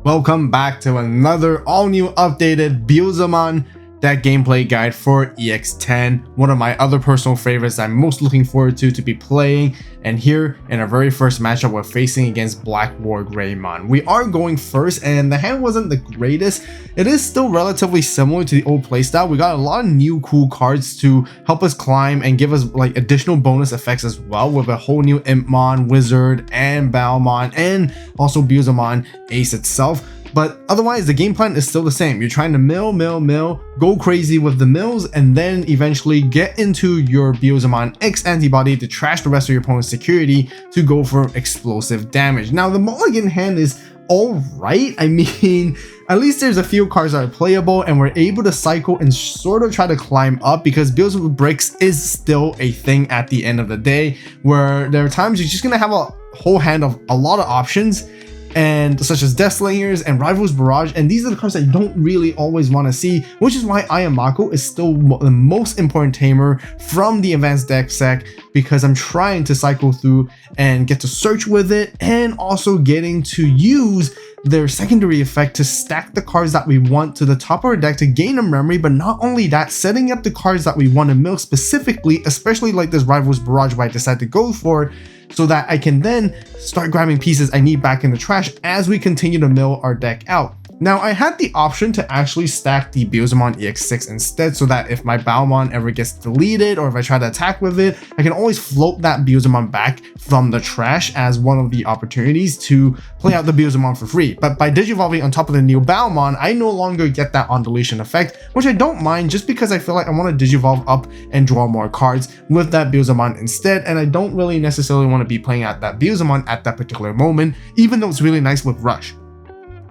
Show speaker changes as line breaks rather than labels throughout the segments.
Welcome back to another all-new updated Beelzemon deck gameplay guide for EX10, one of my other personal favorites I'm most looking forward to be playing. And here in our very first matchup, we're facing against Black War Greymon. We are going first, and the hand wasn't the greatest. It is still relatively similar to the old playstyle. We got a lot of new cool cards to help us climb and give us like additional bonus effects as well, with a whole new impmon, wizard, and Balmon, and also Beelzemon Ace itself. But otherwise, the game plan is still the same. You're trying to mill, go crazy with the mills, and then eventually get into your Beelzemon X antibody to trash the rest of your opponent's security to go for explosive damage. Now, the mulligan hand is alright. I mean, at least there's a few cards that are playable, and we're able to cycle and sort of try to climb up, because Beelzemon Bricks is still a thing at the end of the day, where there are times you're just going to have a whole hand of a lot of options, and such as Death Slayers and Rivals Barrage, and these are the cards that you don't really always want to see, which is why Ayamako is still the most important tamer from the advanced deck set, because I'm trying to cycle through and get to search with it, and also getting to use their secondary effect to stack the cards that we want to the top of our deck to gain a memory. But not only that, setting up the cards that we want to mill specifically, especially like this Rivals Barrage where I decide to go for it, so that I can then start grabbing pieces I need back in the trash as we continue to mill our deck out. Now, I had the option to actually stack the Beelzemon EX6 instead, so that if my Balmon ever gets deleted or if I try to attack with it, I can always float that Beelzemon back from the trash as one of the opportunities to play out the Beelzemon for free. But by digivolving on top of the new Balmon, I no longer get that on deletion effect, which I don't mind, just because I feel like I want to digivolve up and draw more cards with that Beelzemon instead, and I don't really necessarily want to be playing out that Beelzemon at that particular moment, even though it's really nice with Rush.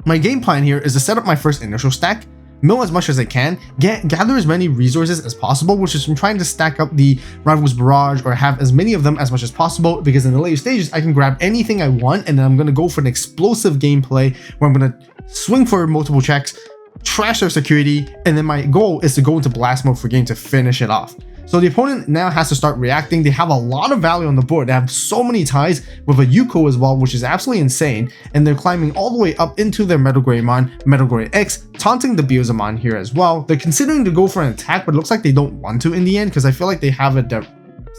My game plan here is to set up my first initial stack, mill as much as I can, gather as many resources as possible, which is from trying to stack up the Rivals Barrage or have as many of them as much as possible, because in the later stages I can grab anything I want, and then I'm going to go for an explosive gameplay where I'm going to swing for multiple checks, trash their security, and then my goal is to go into blast mode for game to finish it off. So the opponent now has to start reacting. They have a lot of value on the board. They have so many ties with a Yuko as well, which is absolutely insane. And they're climbing all the way up into their Metal Greymon, Metal Grey X, taunting the Beelzemon here as well. They're considering to go for an attack, but it looks like they don't want to in the end, because I feel like they have a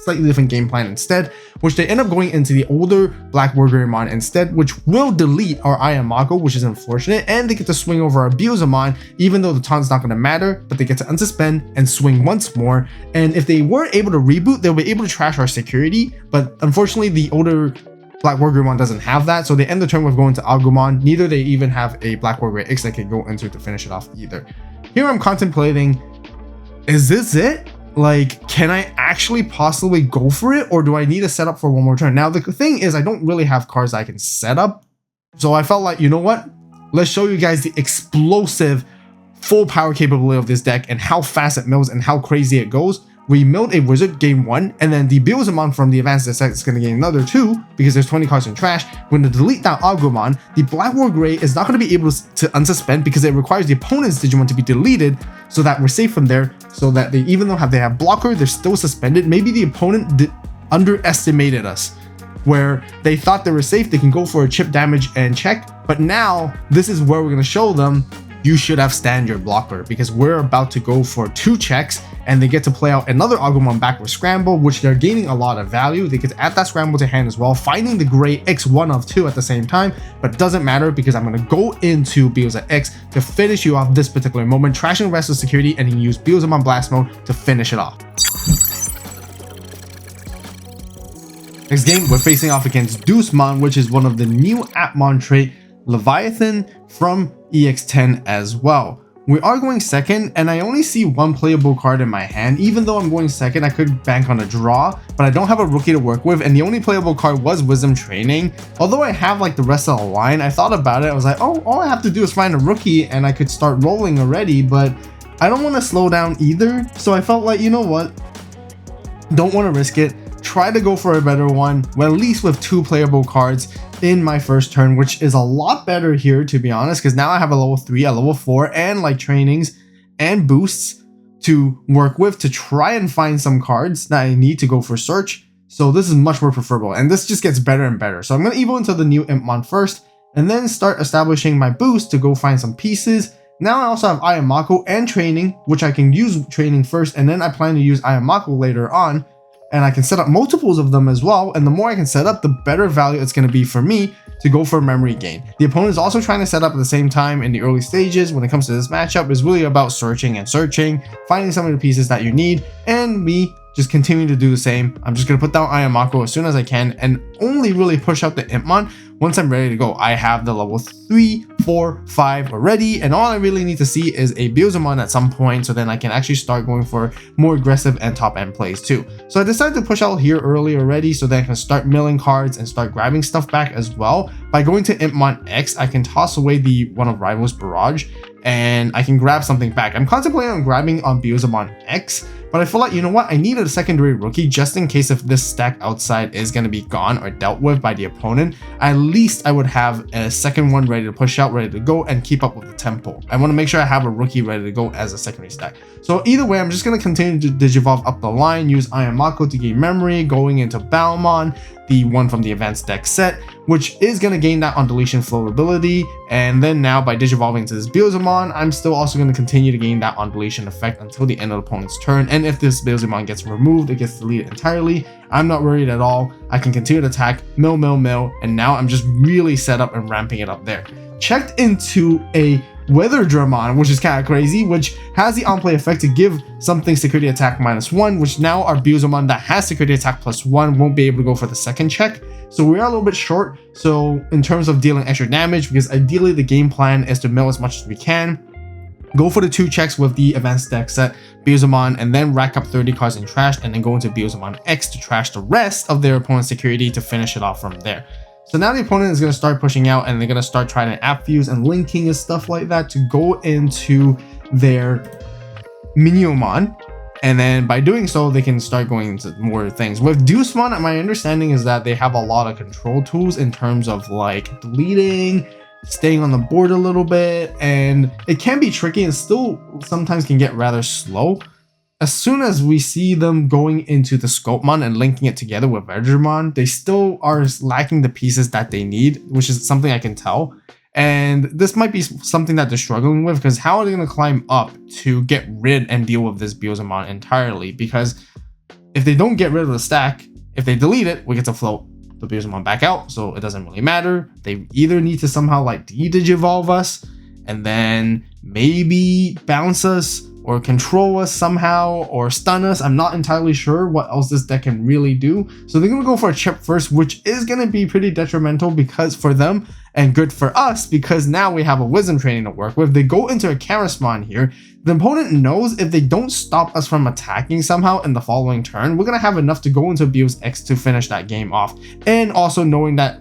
slightly different game plan instead, which they end up going into the older Black War Greymon instead, which will delete our Ayamako, which is unfortunate, and they get to swing over our Beelzemon, even though the taunt's not going to matter, but they get to unsuspend and swing once more. And if they were able to reboot, they'll be able to trash our security, but unfortunately the older Black War Greymon doesn't have that, so they end the turn with going to Agumon. Neither they even have a Black War Grey X they can go into to finish it off either. Here I'm contemplating, is this it? Like, can I actually possibly go for it, or do I need to set up for one more turn? Now, the thing is, I don't really have cards I can set up, so I felt like, you know what? Let's show you guys the explosive full power capability of this deck and how fast it mills and how crazy it goes. We milled a wizard game 1, and then the Beelzemon from the advanced set is going to gain another 2 because there's 20 cards in trash. We're going to delete that Agumon. The Black War Grey is not going to be able to unsuspend because it requires the opponent's Digimon to be deleted, so that we're safe from there, so that they, even though they have blocker, they're still suspended. Maybe the opponent underestimated us, where they thought they were safe, they can go for a chip damage and check, but now this is where we're going to show them you should have stand your blocker, because we're about to go for 2 checks, and they get to play out another Agumon back with Scramble, which they're gaining a lot of value. They get to add that Scramble to hand as well, finding the Grey X1 of 2 at the same time, but doesn't matter because I'm going to go into Beelzemon X to finish you off this particular moment, trashing the rest of the security, and then use Beelzemon Blast Mode to finish it off. Next game, we're facing off against Deucemon, which is one of the new Appmon trait, Leviathan from EX10 as well. We are going second, and I only see one playable card in my hand. Even though I'm going second, I could bank on a draw, but I don't have a rookie to work with, and the only playable card was Wisdom Training. Although I have like the rest of the line, I thought about it. I was like, oh, all I have to do is find a rookie and I could start rolling already, but I don't want to slow down either. So I felt like, you know what? Don't want to risk it. Try to go for a better one, well, at least with 2 playable cards in my first turn, which is a lot better here, to be honest, because now I have a level 3, a level 4, and like trainings and boosts to work with to try and find some cards that I need to go for search. So this is much more preferable, and this just gets better and better. So I'm going to evo into the new Impmon first, and then start establishing my boost to go find some pieces. Now I also have Ayamako and training, which I can use training first, and then I plan to use Ayamako later on. And I can set up multiples of them as well, and the more I can set up, the better value it's going to be for me to go for memory gain. The opponent is also trying to set up at the same time in the early stages. When it comes to this matchup, it's really about searching and searching, finding some of the pieces that you need, and me just continue to do the same. I'm just going to put down Ayamako as soon as I can and only really push out the impmon once I'm ready to go. I have the level 3, 4, 5 already, and all I really need to see is a Beelzemon at some point, so then I can actually start going for more aggressive and top end plays too. So I decided to push out here early already so that I can start milling cards and start grabbing stuff back as well. By going to impmon X, I can toss away the one of Rival's Barrage and I can grab something back. I'm contemplating on grabbing on Beelzemon X, but I feel like, you know what, I needed a secondary rookie just in case if this stack outside is going to be gone or dealt with by the opponent. At least I would have a second one ready to push out, ready to go, and keep up with the tempo. I want to make sure I have a rookie ready to go as a secondary stack. So either way, I'm just going to continue to Digivolve up the line, use Ayamako to gain memory, going into Beelzemon, the one from the advanced deck set, which is going to gain that on deletion flow ability. And then now by Digivolving to this Beelzemon, I'm still also going to continue to gain that on deletion effect until the end of the opponent's turn. And if this Beelzemon gets removed, it gets deleted entirely. I'm not worried at all. I can continue to attack, mill, and now I'm just really set up and ramping it up there. Checked into a Weatherdramon, which is kind of crazy, which has the on-play effect to give something security attack -1, which now our Beelzemon that has security attack +1 won't be able to go for the second check. So we are a little bit short. So in terms of dealing extra damage, because ideally the game plan is to mill as much as we can, go for the 2 checks with the advanced deck set Beelzemon, and then rack up 30 cards in trash, and then go into Beelzemon X to trash the rest of their opponent's security to finish it off from there. So now the opponent is going to start pushing out, and they're going to start trying to app fuse and linking and stuff like that to go into their Miniomon. And then by doing so, they can start going into more things. With Deucemon, my understanding is that they have a lot of control tools in terms of like deleting, staying on the board a little bit, and it can be tricky and still sometimes can get rather slow. As soon as we see them going into the Scopemon and linking it together with Vegemon, they still are lacking the pieces that they need, which is something I can tell. And this might be something that they're struggling with, because how are they going to climb up to get rid and deal with this Beelzemon entirely? Because if they don't get rid of the stack, if they delete it, we get to float the Beelzemon back out, so it doesn't really matter. They either need to somehow like de-digivolve us and then maybe bounce us or control us somehow or stun us. I'm not entirely sure what else this deck can really do. So they're going to go for a chip first, which is going to be pretty detrimental because for them and good for us, because now we have a wisdom training to work with. They go into a Charismon here. The opponent knows if they don't stop us from attacking somehow in the following turn, we're going to have enough to go into Beelz X to finish that game off. And also knowing that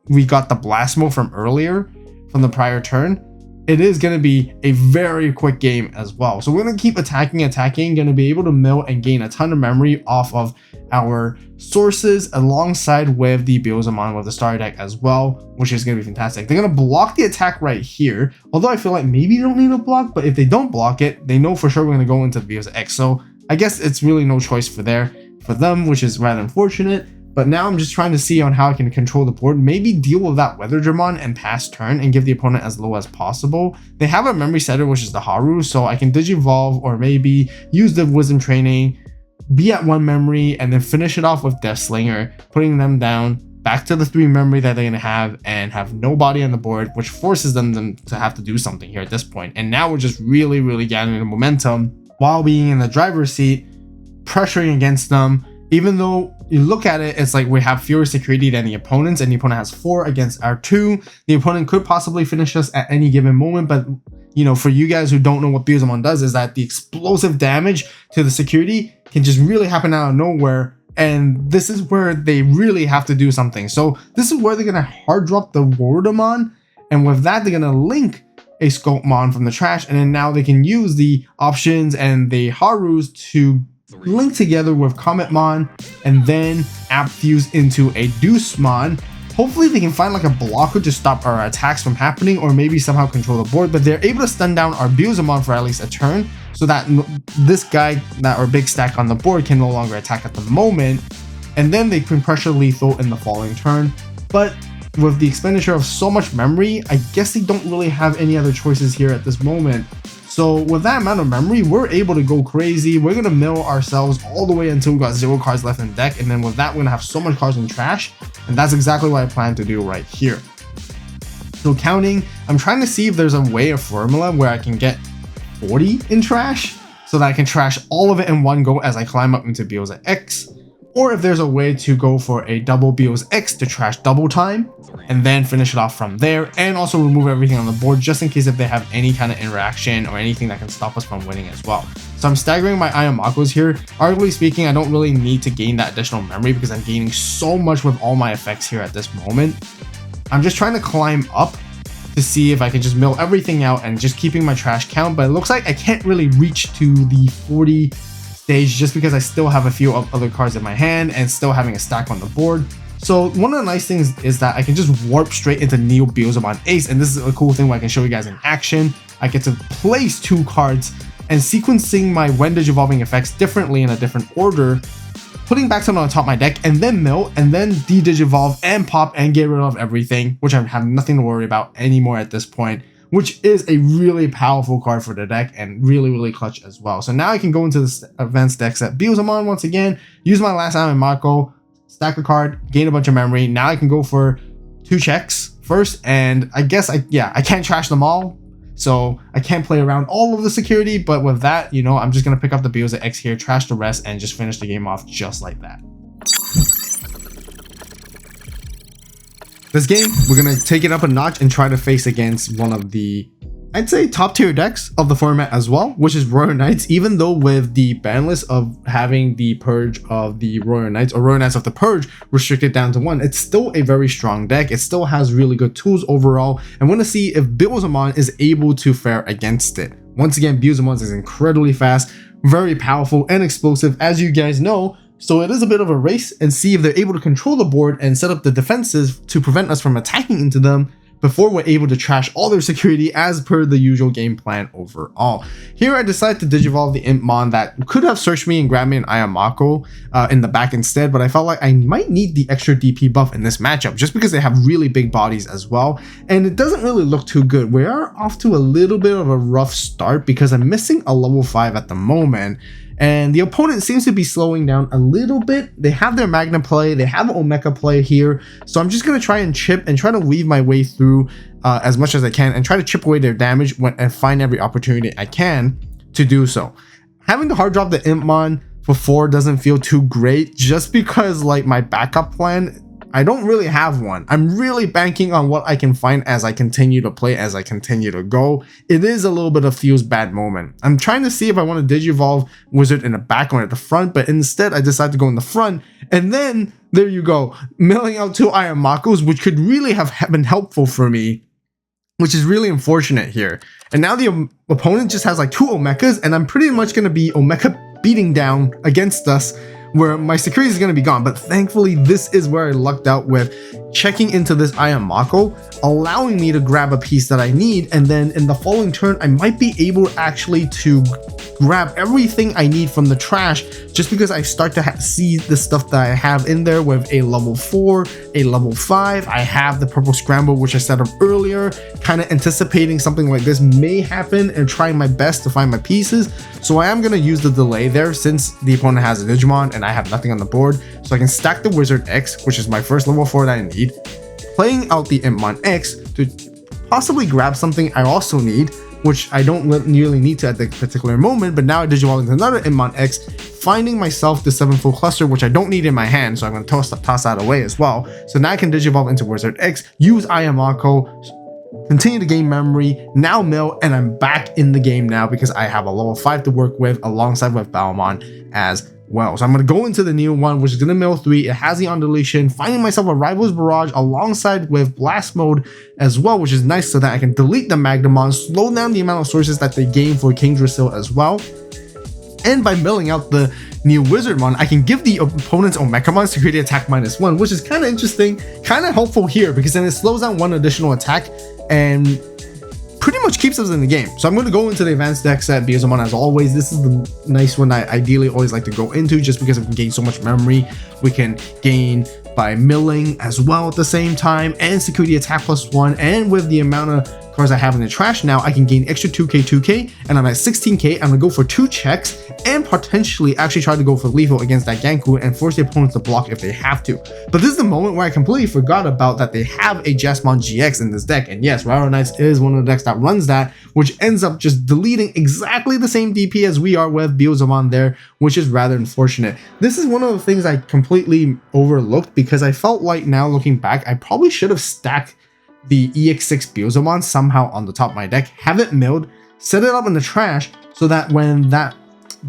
we got the blast mode from earlier, from the prior turn, it is going to be a very quick game as well. So we're going to keep attacking, going to be able to mill and gain a ton of memory off of our sources alongside with the Beelzemon with the star deck as well, which is going to be fantastic. They're going to block the attack right here, although I feel like maybe they don't need a block, but if they don't block it, they know for sure we're going to go into the Beelz X. So I guess it's really no choice for them, which is rather unfortunate. But now I'm just trying to see on how I can control the board, maybe deal with that Weatherdramon and pass turn and give the opponent as low as possible. They have a memory setter, which is the Haru, so I can Digivolve or maybe use the Wisdom Training, be at 1 memory, and then finish it off with Death Slinger, putting them down back to the 3 memory that they're going to have and have nobody on the board, which forces them to have to do something here at this point. And now we're just really gathering the momentum while being in the driver's seat, pressuring against them. Even though you look at it, it's like we have fewer security than the opponents, and the opponent has 4 against our 2. The opponent could possibly finish us at any given moment, but you know, for you guys who don't know what Beelzemon does, is that the explosive damage to the security can just really happen out of nowhere, and this is where they really have to do something. So this is where they're gonna hard drop the Wardamon, and with that they're gonna link a Scopemon from the trash, and then now they can use the options and the Harus to link together with Cometmon and then app fuse into a Deucemon. Hopefully they can find like a blocker to stop our attacks from happening, or maybe somehow control the board, but they're able to stun down our Beelzemon for at least a turn, so that this guy, that our big stack on the board, can no longer attack at the moment, and then they can pressure lethal in the following turn. But with the expenditure of so much memory, I guess they don't really have any other choices here at this moment. So with that amount of memory, we're able to go crazy. We're gonna mill ourselves all the way until we got 0 cards left in the deck, and then with that, we're gonna have so much cards in trash, and that's exactly what I plan to do right here. So counting, I'm trying to see if there's a way, a formula where I can get 40 in trash, so that I can trash all of it in one go as I climb up into Beelzemon, or if there's a way to go for a double Beelzemon to trash double time, and then finish it off from there, and also remove everything on the board just in case if they have any kind of interaction or anything that can stop us from winning as well. So I'm staggering my Ayamakos here. Arguably speaking, I don't really need to gain that additional memory because I'm gaining so much with all my effects here at this moment. I'm just trying to climb up to see if I can just mill everything out and just keeping my trash count, but it looks like I can't really reach to the 40 stage just because I still have a few other cards in my hand and still having a stack on the board. So one of the nice things is that I can just warp straight into Neo Beelzemon Ace, and this is a cool thing where I can show you guys in action. I get to place 2 cards and sequencing my when Digivolving effects differently in a different order, putting back something on top of my deck, and then mill, and then de-digivolve and pop and get rid of everything, which I have nothing to worry about anymore at this point, which is a really powerful card for the deck and really clutch as well. So now I can go into this advanced deck set Beelzemon once again, use my last Ayamakos, stack a card, gain a bunch of memory. Now I can go for 2 checks first, and I guess I can't trash them all, so I can't play around all of the security, but with that, you know, I'm just gonna pick up the Beelzemon here, trash the rest, and just finish the game off just like that. This game, we're gonna take it up a notch and try to face against one of the, I'd say, top tier decks of the format as well, which is Royal Knights. Even though with the ban list of having the purge of the Royal Knights or Royal Knights of the Purge restricted down to 1, it's still a very strong deck. It still has really good tools overall. I want to see if Beelzemon is able to fare against it. Once again, Beelzemon is incredibly fast, very powerful and explosive, as you guys know. So it is a bit of a race and see if they're able to control the board and set up the defenses to prevent us from attacking into them before we're able to trash all their security as per the usual game plan overall. Here I decided to Digivolve the impmon that could have searched me and grabbed me an Ayamakos in the back instead, but I felt like I might need the extra DP buff in this matchup just because they have really big bodies as well, and it doesn't really look too good. We are off to a little bit of a rough start because I'm missing a level 5 at the moment, and the opponent seems to be slowing down a little bit. They have their Magna play, they have Omega play here, so I'm just going to try and chip and try to weave my way through as much as I can and try to chip away their damage and find every opportunity I can to do so. Having to hard drop the impmon before doesn't feel too great just because, like, my backup plan, I don't really have one. I'm really banking on what I can find as I continue to play, as I continue to go. It is a little bit of feels bad moment. I'm trying to see if I want to Digivolve Wizard in the back or at the front, but instead I decided to go in the front, and then there you go, milling out 2 Ayamakos, which could really have been helpful for me, which is really unfortunate here. And now the opponent just has like 2 Omegas, and I'm pretty much going to be Omega beating down against us, where my security is going to be gone. But thankfully, this is where I lucked out with checking into this Ayamakos, allowing me to grab a piece that I need, and then in the following turn, I might be able actually to grab everything I need from the trash just because I start to see the stuff that I have in there with a level 4, a level 5. I have the purple scramble, which I set up earlier, kind of anticipating something like this may happen and trying my best to find my pieces. So I am going to use the delay there since the opponent has a Digimon and I have nothing on the board, so I can stack the Wizard X, which is my first level 4 that I need, playing out the Impmon X to possibly grab something I also need, which I don't really need to at the particular moment, but now I Digivolve into another Impmon X, finding myself the 7-fold cluster, which I don't need in my hand, so I'm going to toss that away as well. So now I can Digivolve into Wizard X, use Ayamakos, continue to gain memory, now mill, and I'm back in the game now because I have a level 5 to work with alongside with Beelzemon as well. So I'm going to go into the new one, which is going to mill 3. It has the undulation, finding myself a Rival's Barrage alongside with Blast Mode as well, which is nice so that I can delete the Magnamon, slow down the amount of sources that they gain for King Drasil as well. And by milling out the new Wizardmon, I can give the opponent's Omegamon security attack -1, which is kind of interesting, kind of helpful here because then it slows down 1 additional attack and pretty much keeps us in the game. So I'm going to go into the advanced deck set Beelzemon as always. This is the nice one I ideally always like to go into just because we can gain so much memory. We can gain by milling as well at the same time, and security attack +1, and with the amount of cards I have in the trash now, I can gain extra 2k, and I'm at 16k. I'm gonna go for 2 checks and potentially actually try to go for lethal against that Ganku and force the opponents to block if they have to. But this is the moment where I completely forgot about that they have a Jasmine GX in this deck, and yes, Raro Knights is one of the decks that runs that, which ends up just deleting exactly the same DP as we are with Beelzemon there, which is rather unfortunate. This is one of the things I completely overlooked because I felt like now looking back, I probably should have stacked the EX6 Beelzemon somehow on the top of my deck, have it milled, set it up in the trash so that when that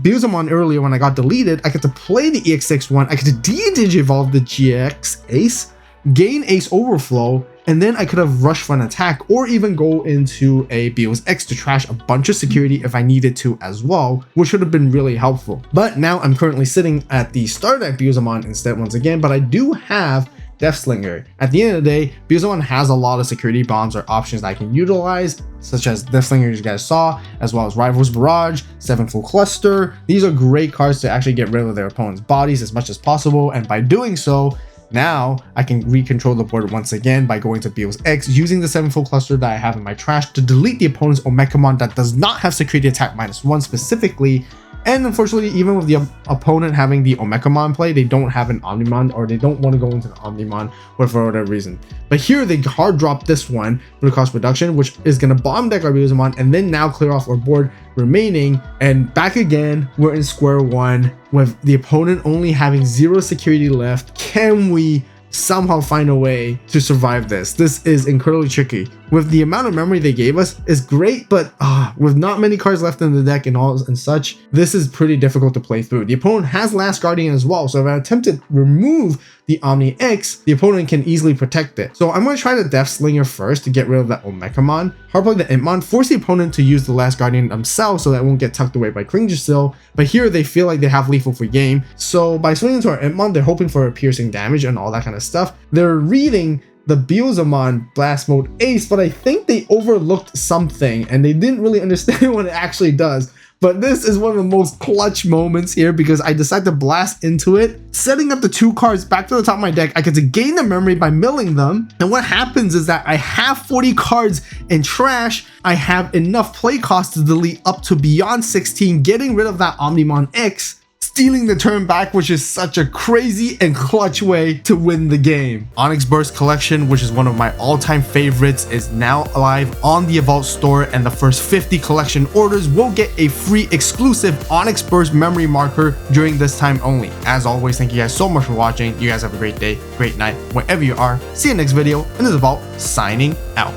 Beelzemon earlier when I got deleted, I get to play the EX6 one, I get to de-digivolve the GX Ace, gain Ace Overflow, and then I could have rushed for an attack or even go into a Beelz X to trash a bunch of security if I needed to as well, which would have been really helpful. But now I'm currently sitting at the Star Deck Beelzemon instead once again, but I do have Deathslinger. At the end of the day, Beelzemon has a lot of security bombs or options that I can utilize, such as Deathslinger you guys saw, as well as Rivals Barrage, 7-Full Cluster. These are great cards to actually get rid of their opponent's bodies as much as possible, and by doing so, now I can recontrol the board once again by going to Beelz X, using the 7-Full Cluster that I have in my trash to delete the opponent's OnyXmon that does not have security attack -1 specifically. And unfortunately, even with the opponent having the OnyXmon play, they don't have an Omnimon, or they don't want to go into the Omnimon for whatever reason. But here they hard drop this one for the cost reduction, which is going to bomb deck our Beelzemon and then now clear off our board remaining. And back again, we're in square one with the opponent only having 0 security left. Can we somehow find a way to survive this? This is incredibly tricky. With the amount of memory they gave us is great, but with not many cards left in the deck and all and such, this is pretty difficult to play through. The opponent has Last Guardian as well, so if I attempt to remove the OnyX, the opponent can easily protect it. So I'm going to try the Deathslinger first to get rid of that OnyXmon, hardplay the impmon, force the opponent to use the Last Guardian themselves so that it won't get tucked away by Kringersil, but here they feel like they have lethal for game, so by swinging to our impmon, they're hoping for a piercing damage and all that kind of stuff. They're reading the Beelzemon Blast Mode Ace, but I think they overlooked something and they didn't really understand what it actually does. But this is one of the most clutch moments here because I decide to blast into it, setting up the 2 cards back to the top of my deck. I get to gain the memory by milling them. And what happens is that I have 40 cards in trash. I have enough play cost to delete up to beyond 16, getting rid of that Omnimon X, stealing the turn back, which is such a crazy and clutch way to win the game. OnyX Burst Collection, which is one of my all-time favorites, is now live on the AVAULT store, and the first 50 collection orders will get a free exclusive OnyX Burst memory marker during this time only. As always, thank you guys so much for watching. You guys have a great day, great night, wherever you are. See you next video, and this is AVAULT signing out.